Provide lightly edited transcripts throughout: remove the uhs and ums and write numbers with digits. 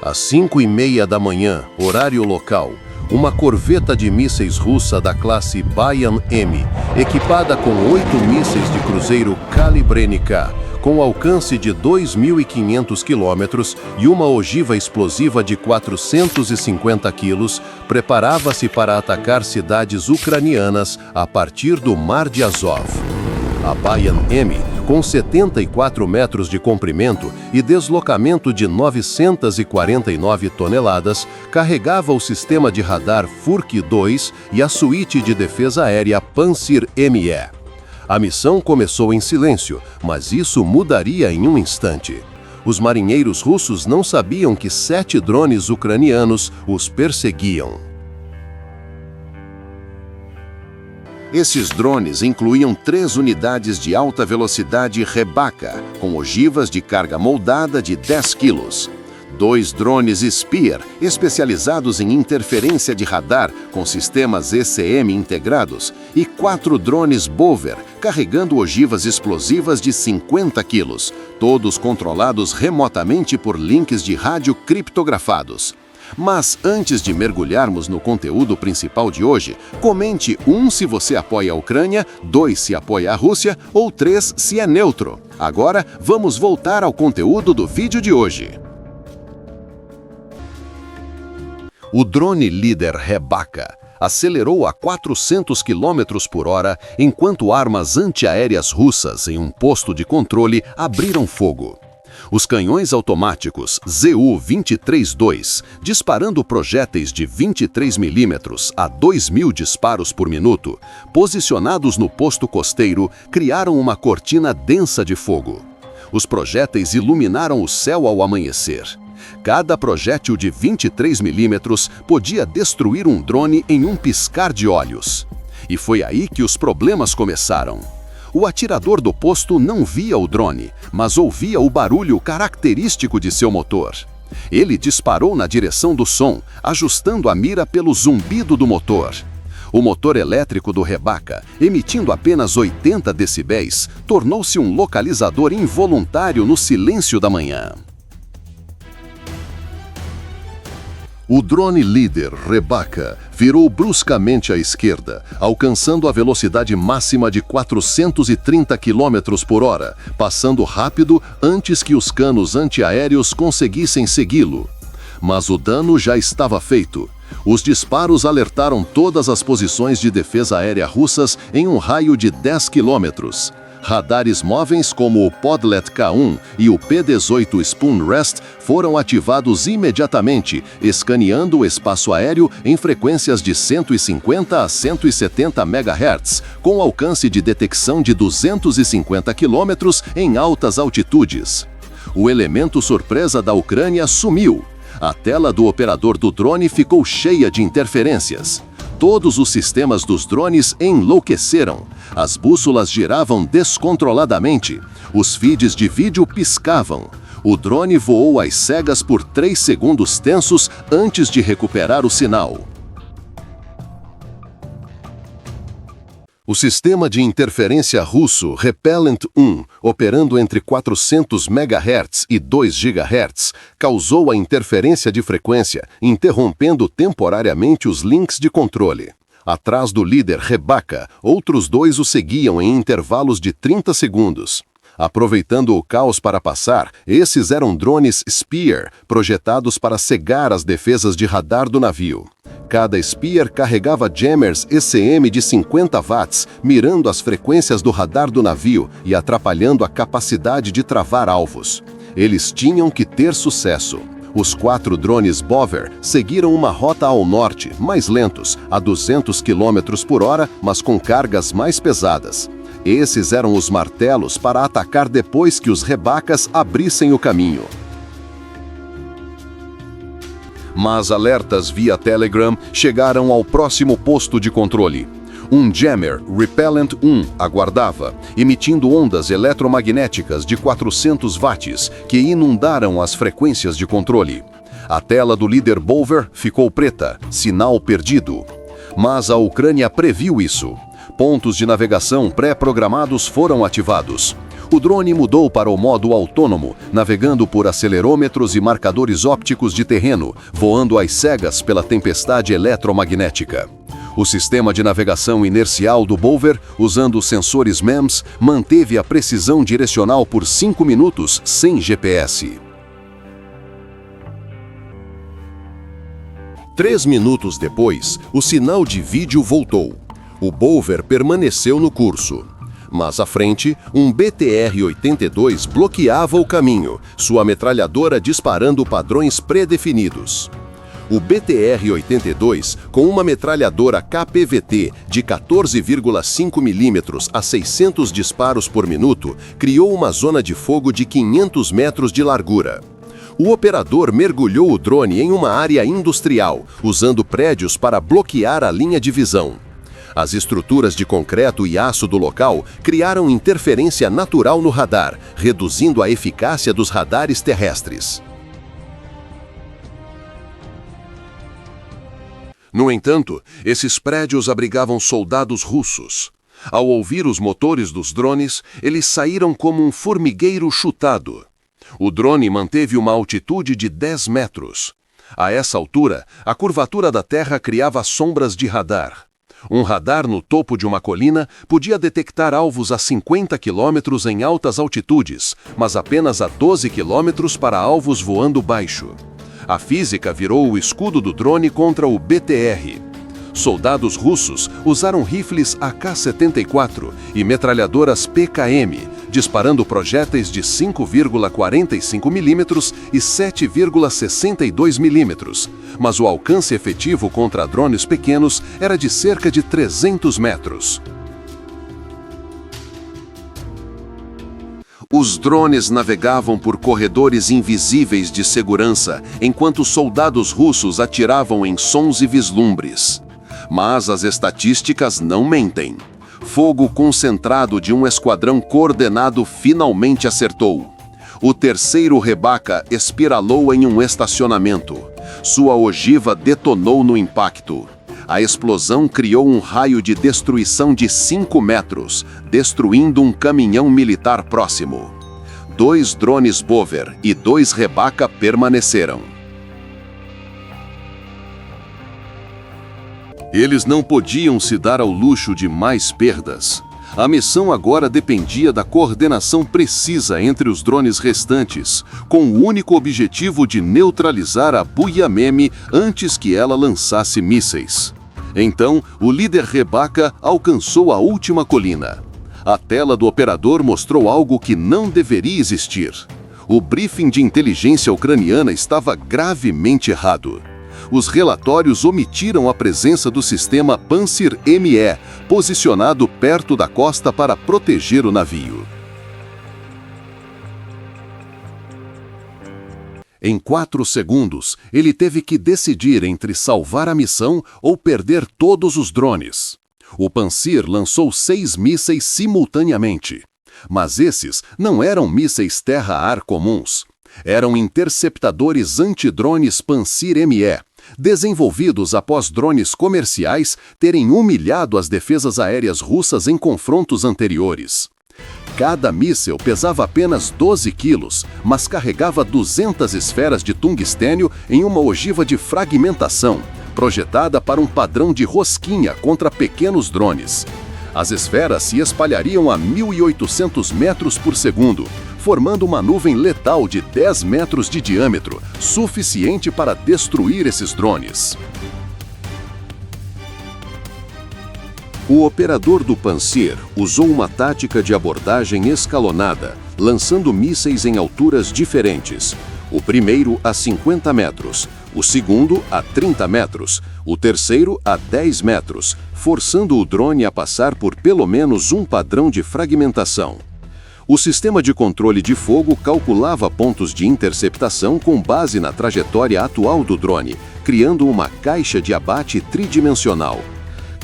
Às 5:30 da manhã, horário local, uma corveta de mísseis russa da classe Bayan-M, equipada com 8 mísseis de cruzeiro Kalibrenica, com alcance de 2.500 quilômetros e uma ogiva explosiva de 450 quilos, preparava-se para atacar cidades ucranianas a partir do Mar de Azov. A Bayan-M, com 74 metros de comprimento e deslocamento de 949 toneladas, carregava o sistema de radar Furk-2 e a suíte de defesa aérea Pantsir-ME. A missão começou em silêncio, mas isso mudaria em um instante. Os marinheiros russos não sabiam que 7 drones ucranianos os perseguiam. Esses drones incluíam 3 unidades de alta velocidade Rebaka, com ogivas de carga moldada de 10 quilos. 2 drones Spear, especializados em interferência de radar com sistemas ECM integrados, e 4 drones Bover, carregando ogivas explosivas de 50 quilos, todos controlados remotamente por links de rádio criptografados. Mas antes de mergulharmos no conteúdo principal de hoje, comente 1 se você apoia a Ucrânia, 2 se apoia a Rússia ou 3 se é neutro. Agora, vamos voltar ao conteúdo do vídeo de hoje. O drone líder Rebaka acelerou a 400 km por hora enquanto armas antiaéreas russas em um posto de controle abriram fogo. Os canhões automáticos Zu-23-2, disparando projéteis de 23 mm a 2.000 disparos por minuto, posicionados no posto costeiro, criaram uma cortina densa de fogo. Os projéteis iluminaram o céu ao amanhecer. Cada projétil de 23 mm podia destruir um drone em um piscar de olhos. E foi aí que os problemas começaram. O atirador do posto não via o drone, mas ouvia o barulho característico de seu motor. Ele disparou na direção do som, ajustando a mira pelo zumbido do motor. O motor elétrico do Rebaka, emitindo apenas 80 decibéis, tornou-se um localizador involuntário no silêncio da manhã. O drone líder, Rebaka, virou bruscamente à esquerda, alcançando a velocidade máxima de 430 km por hora, passando rápido antes que os canos antiaéreos conseguissem segui-lo. Mas o dano já estava feito. Os disparos alertaram todas as posições de defesa aérea russas em um raio de 10 quilômetros. Radares móveis como o Podlet K1 e o P-18 Spoon Rest foram ativados imediatamente, escaneando o espaço aéreo em frequências de 150 a 170 MHz, com alcance de detecção de 250 km em altas altitudes. O elemento surpresa da Ucrânia sumiu. A tela do operador do drone ficou cheia de interferências. Todos os sistemas dos drones enlouqueceram. As bússolas giravam descontroladamente. Os feeds de vídeo piscavam. O drone voou às cegas por 3 segundos tensos antes de recuperar o sinal. O sistema de interferência russo Repellent-1, operando entre 400 MHz e 2 GHz, causou a interferência de frequência, interrompendo temporariamente os links de controle. Atrás do líder Rebaka, outros 2 o seguiam em intervalos de 30 segundos. Aproveitando o caos para passar, esses eram drones Spear, projetados para cegar as defesas de radar do navio. Cada Spear carregava jammers ECM de 50 watts, mirando as frequências do radar do navio e atrapalhando a capacidade de travar alvos. Eles tinham que ter sucesso. Os 4 drones Bover seguiram uma rota ao norte, mais lentos, a 200 km por hora, mas com cargas mais pesadas. Esses eram os martelos para atacar depois que os Rebakas abrissem o caminho. Mas alertas via Telegram chegaram ao próximo posto de controle. Um jammer Repellent-1 aguardava, emitindo ondas eletromagnéticas de 400 watts que inundaram as frequências de controle. A tela do líder Bover ficou preta, sinal perdido. Mas a Ucrânia previu isso. Pontos de navegação pré-programados foram ativados. O drone mudou para o modo autônomo, navegando por acelerômetros e marcadores ópticos de terreno, voando às cegas pela tempestade eletromagnética. O sistema de navegação inercial do Bover, usando sensores MEMS, manteve a precisão direcional por 5 minutos sem GPS. 3 minutos depois, o sinal de vídeo voltou. O Bover permaneceu no curso. Mas à frente, um BTR-82 bloqueava o caminho, sua metralhadora disparando padrões predefinidos. O BTR-82, com uma metralhadora KPVT de 14,5 mm a 600 disparos por minuto, criou uma zona de fogo de 500 metros de largura. O operador mergulhou o drone em uma área industrial, usando prédios para bloquear a linha de visão. As estruturas de concreto e aço do local criaram interferência natural no radar, reduzindo a eficácia dos radares terrestres. No entanto, esses prédios abrigavam soldados russos. Ao ouvir os motores dos drones, eles saíram como um formigueiro chutado. O drone manteve uma altitude de 10 metros. A essa altura, a curvatura da Terra criava sombras de radar. Um radar no topo de uma colina podia detectar alvos a 50 km em altas altitudes, mas apenas a 12 km para alvos voando baixo. A física virou o escudo do drone contra o BTR. Soldados russos usaram rifles AK-74 e metralhadoras PKM, disparando projéteis de 5,45 mm e 7,62 mm, mas o alcance efetivo contra drones pequenos era de cerca de 300 metros. Os drones navegavam por corredores invisíveis de segurança, enquanto soldados russos atiravam em sons e vislumbres. Mas as estatísticas não mentem. Fogo concentrado de um esquadrão coordenado finalmente acertou. O terceiro Rebaka espiralou em um estacionamento. Sua ogiva detonou no impacto. A explosão criou um raio de destruição de 5 metros, destruindo um caminhão militar próximo. 2 drones Bover e 2 Rebaka permaneceram. Eles não podiam se dar ao luxo de mais perdas. A missão agora dependia da coordenação precisa entre os drones restantes, com o único objetivo de neutralizar a Buyameme antes que ela lançasse mísseis. Então, o líder Rebaka alcançou a última colina. A tela do operador mostrou algo que não deveria existir. O briefing de inteligência ucraniana estava gravemente errado. Os relatórios omitiram a presença do sistema Pantsir-ME, posicionado perto da costa para proteger o navio. Em 4 segundos, ele teve que decidir entre salvar a missão ou perder todos os drones. O Pantsir lançou 6 mísseis simultaneamente. Mas esses não eram mísseis terra-ar comuns. Eram interceptadores antidrones Pantsir-ME, desenvolvidos após drones comerciais terem humilhado as defesas aéreas russas em confrontos anteriores. Cada míssil pesava apenas 12 quilos, mas carregava 200 esferas de tungstênio em uma ogiva de fragmentação, projetada para um padrão de rosquinha contra pequenos drones. As esferas se espalhariam a 1.800 metros por segundo, formando uma nuvem letal de 10 metros de diâmetro, suficiente para destruir esses drones. O operador do Pantsir usou uma tática de abordagem escalonada, lançando mísseis em alturas diferentes. O primeiro a 50 metros, o segundo a 30 metros, o terceiro a 10 metros, forçando o drone a passar por pelo menos um padrão de fragmentação. O sistema de controle de fogo calculava pontos de interceptação com base na trajetória atual do drone, criando uma caixa de abate tridimensional.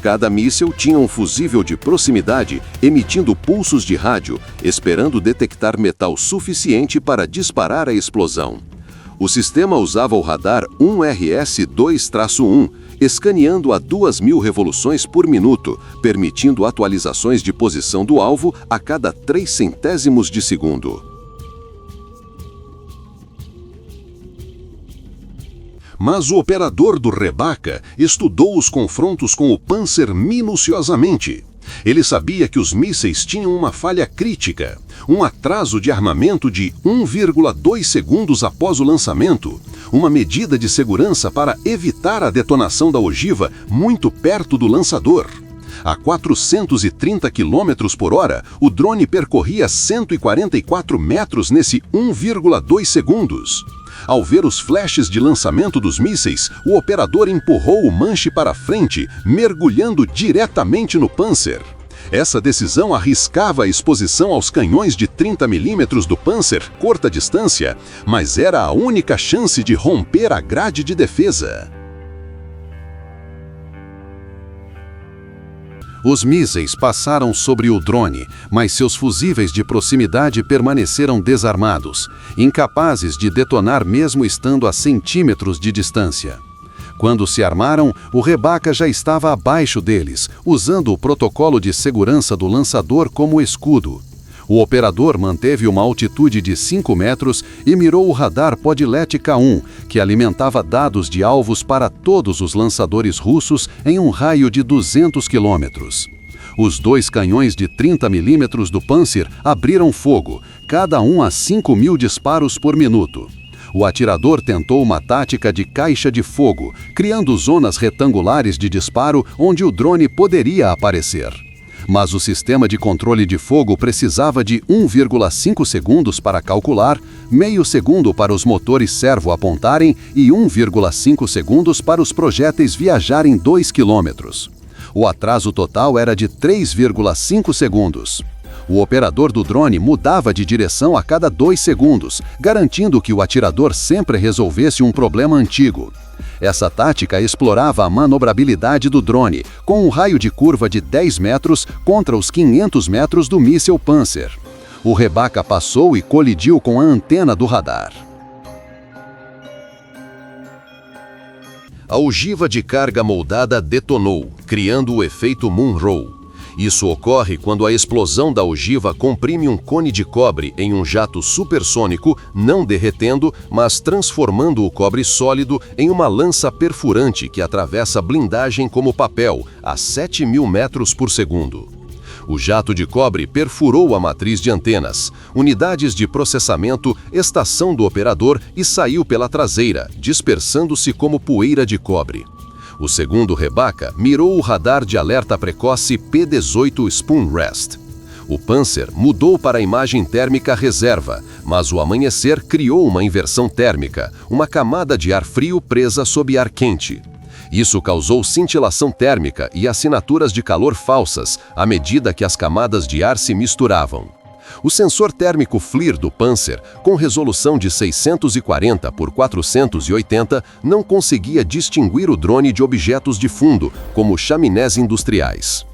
Cada míssil tinha um fusível de proximidade emitindo pulsos de rádio, esperando detectar metal suficiente para disparar a explosão. O sistema usava o radar 1RS-2-1 escaneando a 2.000 revoluções por minuto, permitindo atualizações de posição do alvo a cada 3 centésimos de segundo. Mas o operador do Rebecca estudou os confrontos com o Panzer minuciosamente. Ele sabia que os mísseis tinham uma falha crítica, um atraso de armamento de 1,2 segundos após o lançamento, uma medida de segurança para evitar a detonação da ogiva muito perto do lançador. A 430 km por hora, o drone percorria 144 metros nesse 1,2 segundos. Ao ver os flashes de lançamento dos mísseis, o operador empurrou o manche para frente, mergulhando diretamente no Panzer. Essa decisão arriscava a exposição aos canhões de 30 mm do Panzer, curta distância, mas era a única chance de romper a grade de defesa. Os mísseis passaram sobre o drone, mas seus fusíveis de proximidade permaneceram desarmados, incapazes de detonar mesmo estando a centímetros de distância. Quando se armaram, o Rebecca já estava abaixo deles, usando o protocolo de segurança do lançador como escudo. O operador manteve uma altitude de 5 metros e mirou o radar Podlet K1, que alimentava dados de alvos para todos os lançadores russos em um raio de 200 quilômetros. Os 2 canhões de 30 mm do Panzer abriram fogo, cada um a 5.000 disparos por minuto. O atirador tentou uma tática de caixa de fogo, criando zonas retangulares de disparo onde o drone poderia aparecer. Mas o sistema de controle de fogo precisava de 1,5 segundos para calcular, meio segundo para os motores servo apontarem e 1,5 segundos para os projéteis viajarem 2 quilômetros. O atraso total era de 3,5 segundos. O operador do drone mudava de direção a cada 2 segundos, garantindo que o atirador sempre resolvesse um problema antigo. Essa tática explorava a manobrabilidade do drone, com um raio de curva de 10 metros contra os 500 metros do míssil Panzer. O Rebecca passou e colidiu com a antena do radar. A ogiva de carga moldada detonou, criando o efeito Munro. Isso ocorre quando a explosão da ogiva comprime um cone de cobre em um jato supersônico, não derretendo, mas transformando o cobre sólido em uma lança perfurante que atravessa blindagem como papel, a 7.000 metros por segundo. O jato de cobre perfurou a matriz de antenas, unidades de processamento, estação do operador e saiu pela traseira, dispersando-se como poeira de cobre. O segundo Rebecca mirou o radar de alerta precoce P-18 Spoon Rest. O Panzer mudou para a imagem térmica reserva, mas o amanhecer criou uma inversão térmica, uma camada de ar frio presa sob ar quente. Isso causou cintilação térmica e assinaturas de calor falsas à medida que as camadas de ar se misturavam. O sensor térmico FLIR do Panzer, com resolução de 640 por 480, não conseguia distinguir o drone de objetos de fundo, como chaminés industriais.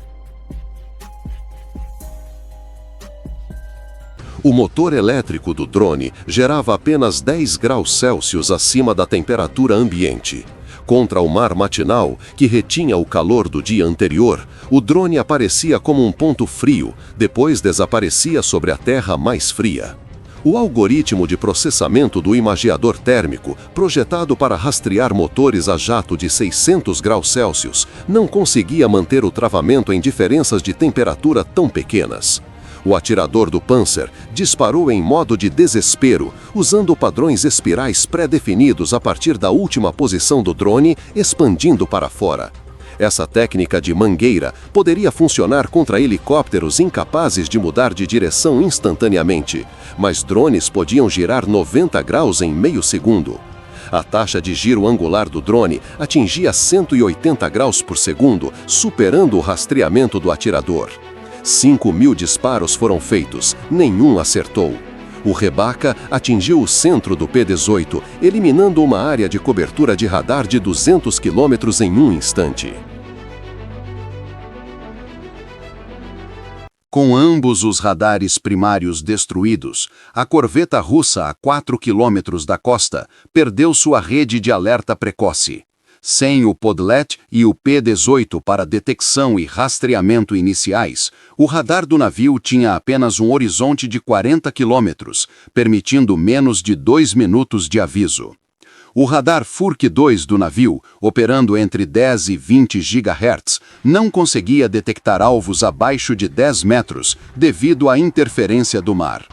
O motor elétrico do drone gerava apenas 10 graus Celsius acima da temperatura ambiente. Contra o mar matinal, que retinha o calor do dia anterior, o drone aparecia como um ponto frio, depois desaparecia sobre a terra mais fria. O algoritmo de processamento do imageador térmico, projetado para rastrear motores a jato de 600 graus Celsius, não conseguia manter o travamento em diferenças de temperatura tão pequenas. O atirador do Panzer disparou em modo de desespero, usando padrões espirais pré-definidos a partir da última posição do drone, expandindo para fora. Essa técnica de mangueira poderia funcionar contra helicópteros incapazes de mudar de direção instantaneamente, mas drones podiam girar 90 graus em meio segundo. A taxa de giro angular do drone atingia 180 graus por segundo, superando o rastreamento do atirador. 5.000 disparos foram feitos, nenhum acertou. O Rebecca atingiu o centro do P-18, eliminando uma área de cobertura de radar de 200 km em um instante. Com ambos os radares primários destruídos, a corveta russa a 4 km da costa perdeu sua rede de alerta precoce. Sem o Podlet e o P-18 para detecção e rastreamento iniciais, o radar do navio tinha apenas um horizonte de 40 quilômetros, permitindo menos de 2 minutos de aviso. O radar Furk 2 do navio, operando entre 10 e 20 GHz, não conseguia detectar alvos abaixo de 10 metros devido à interferência do mar.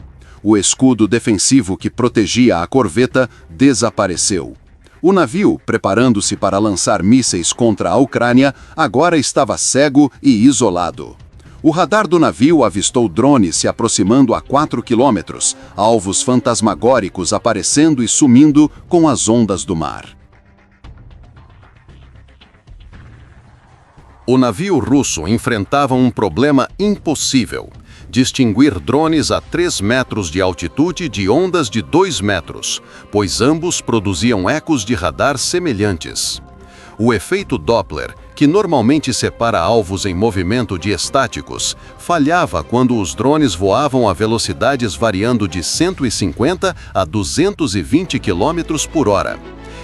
O escudo defensivo que protegia a corveta desapareceu. O navio, preparando-se para lançar mísseis contra a Ucrânia, agora estava cego e isolado. O radar do navio avistou drones se aproximando a 4 quilômetros, alvos fantasmagóricos aparecendo e sumindo com as ondas do mar. O navio russo enfrentava um problema impossível: distinguir drones a 3 metros de altitude de ondas de 2 metros, pois ambos produziam ecos de radar semelhantes. O efeito Doppler, que normalmente separa alvos em movimento de estáticos, falhava quando os drones voavam a velocidades variando de 150 a 220 km por hora.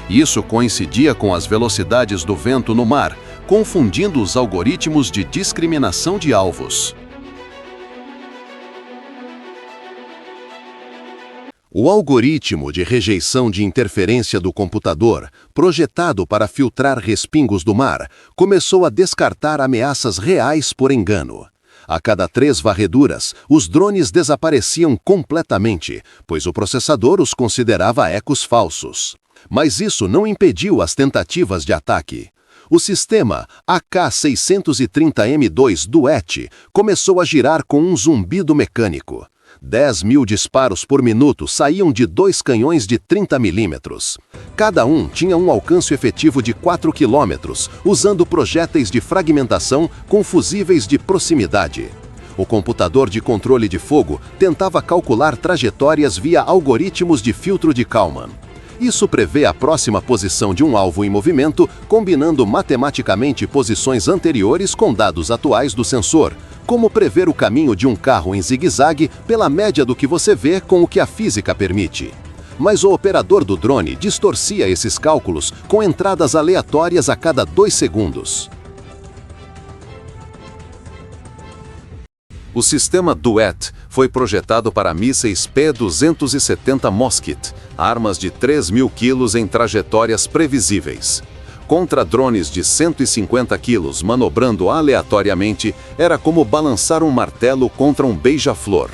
Isso coincidia com as velocidades do vento no mar, confundindo os algoritmos de discriminação de alvos. O algoritmo de rejeição de interferência do computador, projetado para filtrar respingos do mar, começou a descartar ameaças reais por engano. A cada 3 varreduras, os drones desapareciam completamente, pois o processador os considerava ecos falsos. Mas isso não impediu as tentativas de ataque. O sistema AK-630M2 Duet começou a girar com um zumbido mecânico. 10.000 disparos por minuto saíam de 2 canhões de 30 milímetros. Cada um tinha um alcance efetivo de 4 quilômetros, usando projéteis de fragmentação com fusíveis de proximidade. O computador de controle de fogo tentava calcular trajetórias via algoritmos de filtro de Kalman. Isso prevê a próxima posição de um alvo em movimento, combinando matematicamente posições anteriores com dados atuais do sensor, como prever o caminho de um carro em zigue-zague pela média do que você vê com o que a física permite. Mas o operador do drone distorcia esses cálculos com entradas aleatórias a cada 2 segundos. O sistema Duet foi projetado para mísseis P-270 Mosquit, armas de 3.000 kg em trajetórias previsíveis. Contra drones de 150 kg manobrando aleatoriamente, era como balançar um martelo contra um beija-flor.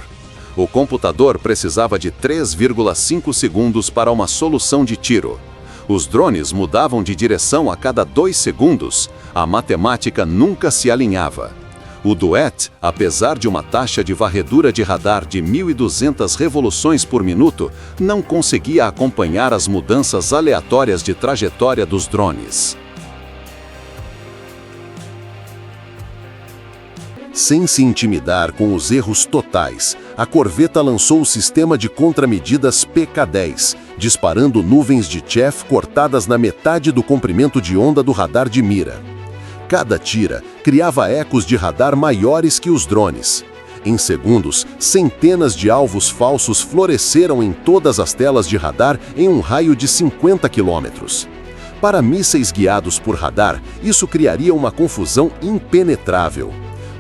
O computador precisava de 3,5 segundos para uma solução de tiro. Os drones mudavam de direção a cada 2 segundos. A matemática nunca se alinhava. O Duet, apesar de uma taxa de varredura de radar de 1.200 revoluções por minuto, não conseguia acompanhar as mudanças aleatórias de trajetória dos drones. Sem se intimidar com os erros totais, a corveta lançou o sistema de contramedidas PK-10, disparando nuvens de chaff cortadas na metade do comprimento de onda do radar de mira. Cada tira criava ecos de radar maiores que os drones. Em segundos, centenas de alvos falsos floresceram em todas as telas de radar em um raio de 50 quilômetros. Para mísseis guiados por radar, isso criaria uma confusão impenetrável.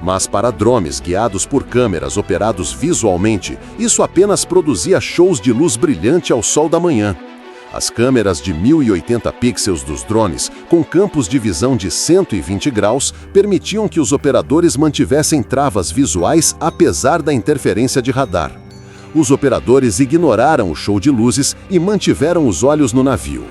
Mas para drones guiados por câmeras operados visualmente, isso apenas produzia shows de luz brilhante ao sol da manhã. As câmeras de 1080 pixels dos drones, com campos de visão de 120 graus, permitiam que os operadores mantivessem travas visuais apesar da interferência de radar. Os operadores ignoraram o show de luzes e mantiveram os olhos no navio.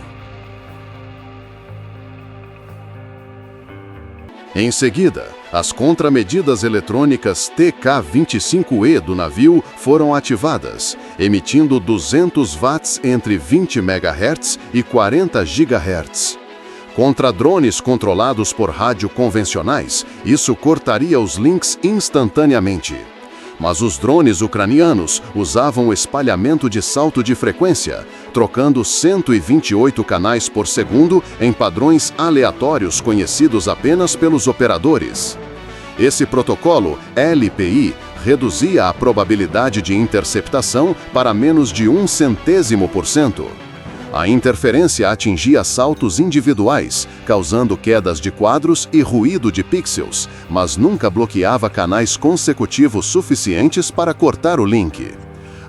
Em seguida, as contramedidas eletrônicas TK-25E do navio foram ativadas, emitindo 200 watts entre 20 MHz e 40 GHz. Contra drones controlados por rádio convencionais, isso cortaria os links instantaneamente. Mas os drones ucranianos usavam o espalhamento de salto de frequência, trocando 128 canais por segundo em padrões aleatórios conhecidos apenas pelos operadores. Esse protocolo, LPI, reduzia a probabilidade de interceptação para menos de 0,01%. A interferência atingia saltos individuais, causando quedas de quadros e ruído de pixels, mas nunca bloqueava canais consecutivos suficientes para cortar o link.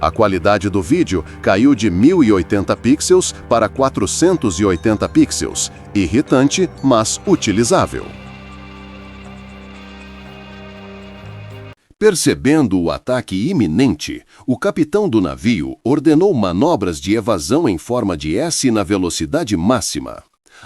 A qualidade do vídeo caiu de 1080 pixels para 480 pixels, irritante, mas utilizável. Percebendo o ataque iminente, o capitão do navio ordenou manobras de evasão em forma de S na velocidade máxima.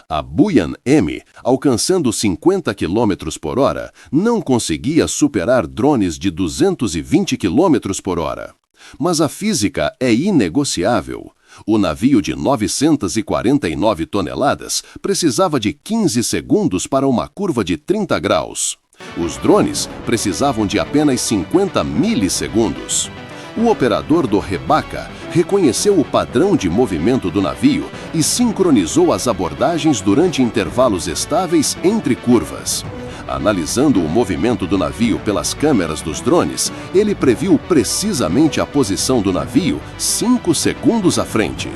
A Buyan-M, alcançando 50 km por hora, não conseguia superar drones de 220 km por hora. Mas a física é inegociável. O navio de 949 toneladas precisava de 15 segundos para uma curva de 30 graus. Os drones precisavam de apenas 50 milissegundos. O operador do Rebecca reconheceu o padrão de movimento do navio e sincronizou as abordagens durante intervalos estáveis entre curvas. Analisando o movimento do navio pelas câmeras dos drones, ele previu precisamente a posição do navio 5 segundos à frente.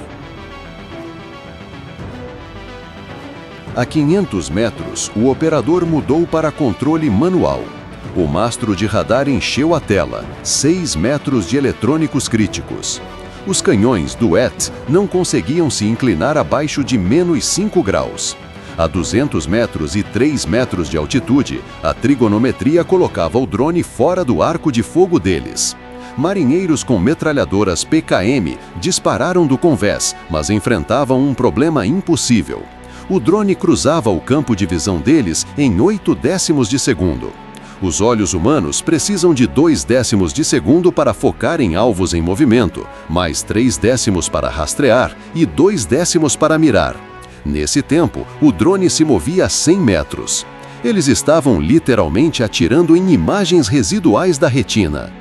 A 500 metros, o operador mudou para controle manual. O mastro de radar encheu a tela, 6 metros de eletrônicos críticos. Os canhões do ET não conseguiam se inclinar abaixo de menos 5 graus. A 200 metros e 3 metros de altitude, a trigonometria colocava o drone fora do arco de fogo deles. Marinheiros com metralhadoras PKM dispararam do convés, mas enfrentavam um problema impossível. O drone cruzava o campo de visão deles em 8 décimos de segundo. Os olhos humanos precisam de 2 décimos de segundo para focar em alvos em movimento, mais 3 décimos para rastrear e 2 décimos para mirar. Nesse tempo, o drone se movia a 100 metros. Eles estavam literalmente atirando em imagens residuais da retina.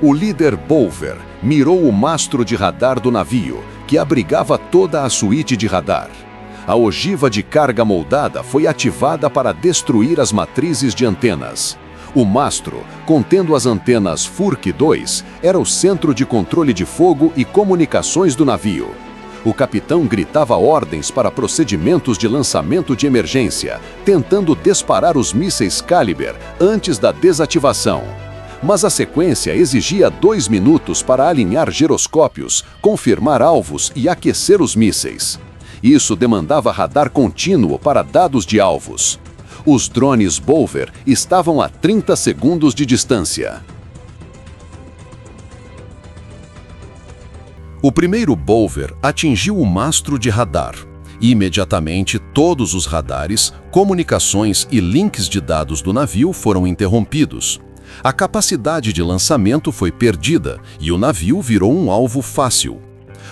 O líder Bolver mirou o mastro de radar do navio, que abrigava toda a suíte de radar. A ogiva de carga moldada foi ativada para destruir as matrizes de antenas. O mastro, contendo as antenas FURC-2, era o centro de controle de fogo e comunicações do navio. O capitão gritava ordens para procedimentos de lançamento de emergência, tentando disparar os mísseis Caliber antes da desativação. Mas a sequência exigia 2 minutos para alinhar giroscópios, confirmar alvos e aquecer os mísseis. Isso demandava radar contínuo para dados de alvos. Os drones Bolver estavam a 30 segundos de distância. O primeiro Bolver atingiu o mastro de radar. Imediatamente, todos os radares, comunicações e links de dados do navio foram interrompidos. A capacidade de lançamento foi perdida e o navio virou um alvo fácil.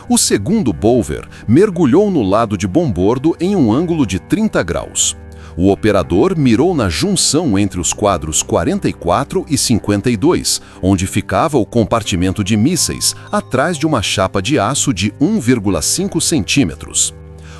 O segundo Bolver mergulhou no lado de bombordo em um ângulo de 30 graus. O operador mirou na junção entre os quadros 44 e 52, onde ficava o compartimento de mísseis, atrás de uma chapa de aço de 1,5 centímetros.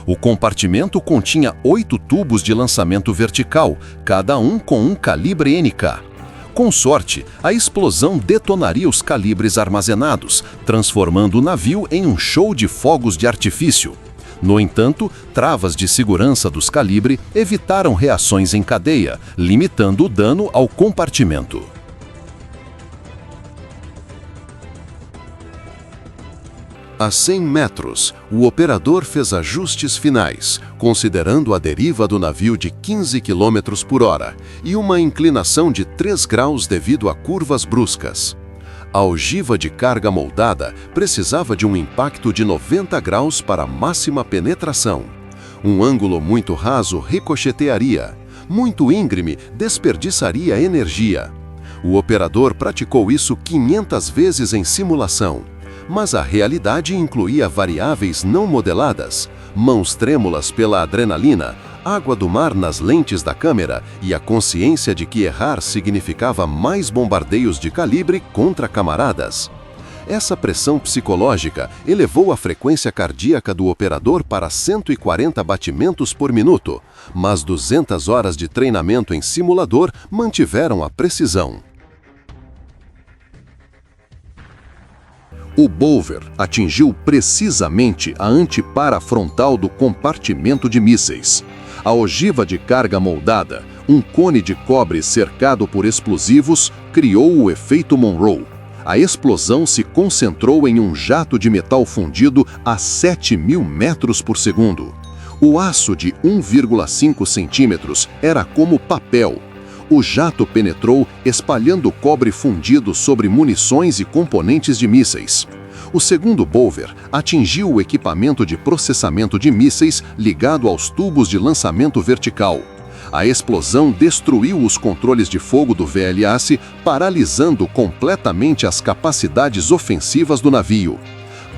O compartimento continha 8 tubos de lançamento vertical, cada um com um calibre NK. Com sorte, a explosão detonaria os calibres armazenados, transformando o navio em um show de fogos de artifício. No entanto, travas de segurança dos calibre evitaram reações em cadeia, limitando o dano ao compartimento. A 100 metros, o operador fez ajustes finais, considerando a deriva do navio de 15 km por hora e uma inclinação de 3 graus devido a curvas bruscas. A ogiva de carga moldada precisava de um impacto de 90 graus para máxima penetração. Um ângulo muito raso ricochetearia, muito íngreme desperdiçaria energia. O operador praticou isso 500 vezes em simulação. Mas a realidade incluía variáveis não modeladas, mãos trêmulas pela adrenalina, água do mar nas lentes da câmera e a consciência de que errar significava mais bombardeios de calibre contra camaradas. Essa pressão psicológica elevou a frequência cardíaca do operador para 140 batimentos por minuto, mas 200 horas de treinamento em simulador mantiveram a precisão. O Bovver atingiu precisamente a antepara frontal do compartimento de mísseis. A ogiva de carga moldada, um cone de cobre cercado por explosivos, criou o efeito Monroe. A explosão se concentrou em um jato de metal fundido a 7.000 metros por segundo. O aço de 1,5 centímetros era como papel. O jato penetrou, espalhando cobre fundido sobre munições e componentes de mísseis. O segundo Bovver atingiu o equipamento de processamento de mísseis ligado aos tubos de lançamento vertical. A explosão destruiu os controles de fogo do VLAC, paralisando completamente as capacidades ofensivas do navio.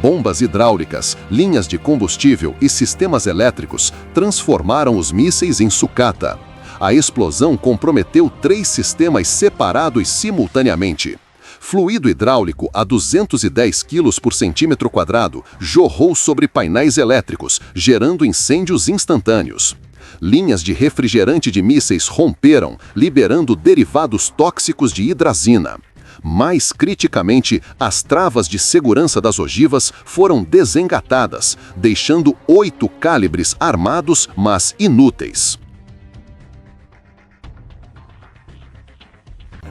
Bombas hidráulicas, linhas de combustível e sistemas elétricos transformaram os mísseis em sucata. A explosão comprometeu 3 sistemas separados simultaneamente. Fluido hidráulico a 210 kg por centímetro quadrado jorrou sobre painéis elétricos, gerando incêndios instantâneos. Linhas de refrigerante de mísseis romperam, liberando derivados tóxicos de hidrazina. Mais criticamente, as travas de segurança das ogivas foram desengatadas, deixando 8 calibres armados, mas inúteis.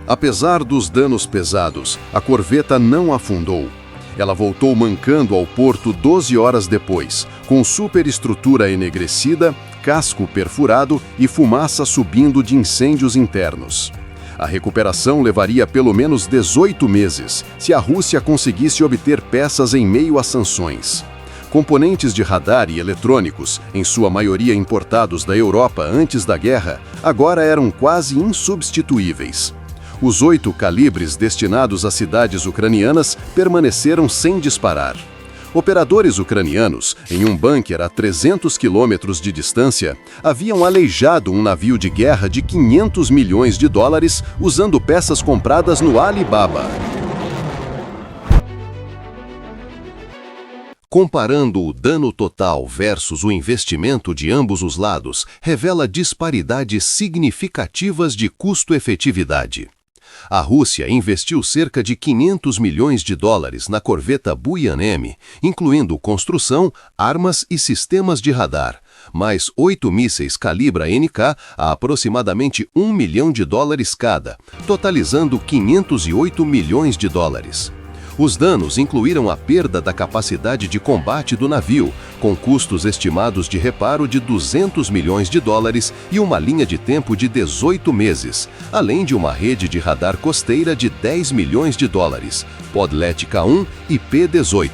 Apesar dos danos pesados, a corveta não afundou. Ela voltou mancando ao porto 12 horas depois, com superestrutura enegrecida, casco perfurado e fumaça subindo de incêndios internos. A recuperação levaria pelo menos 18 meses, se a Rússia conseguisse obter peças em meio a sanções. Componentes de radar e eletrônicos, em sua maioria importados da Europa antes da guerra, agora eram quase insubstituíveis. Os 8 calibres destinados a cidades ucranianas permaneceram sem disparar. Operadores ucranianos, em um bunker a 300 quilômetros de distância, haviam aleijado um navio de guerra de 500 milhões de dólares usando peças compradas no Alibaba. Comparando o dano total versus o investimento de ambos os lados, revela disparidades significativas de custo-efetividade. A Rússia investiu cerca de 500 milhões de dólares na corveta Buyan M, incluindo construção, armas e sistemas de radar, mais 8 mísseis Calibra NK a aproximadamente $1 milhão cada, totalizando 508 milhões de dólares. Os danos incluíram a perda da capacidade de combate do navio, com custos estimados de reparo de 200 milhões de dólares e uma linha de tempo de 18 meses, além de uma rede de radar costeira de 10 milhões de dólares, Podlet K1 e P-18.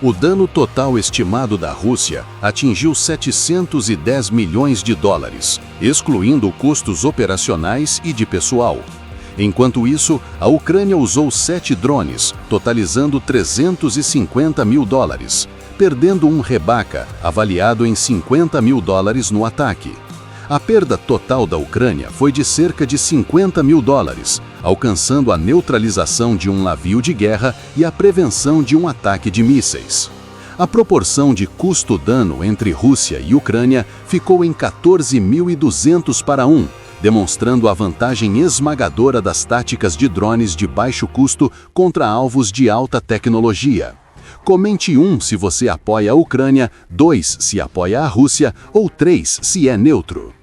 O dano total estimado da Rússia atingiu 710 milhões de dólares, excluindo custos operacionais e de pessoal. Enquanto isso, a Ucrânia usou 7 drones, totalizando 350 mil dólares, perdendo um Rebaka, avaliado em 50 mil dólares no ataque. A perda total da Ucrânia foi de cerca de 50 mil dólares, alcançando a neutralização de um navio de guerra e a prevenção de um ataque de mísseis. A proporção de custo-dano entre Rússia e Ucrânia ficou em 14.200 para 1, demonstrando a vantagem esmagadora das táticas de drones de baixo custo contra alvos de alta tecnologia. Comente 1 se você apoia a Ucrânia, 2 se apoia a Rússia ou 3 se é neutro.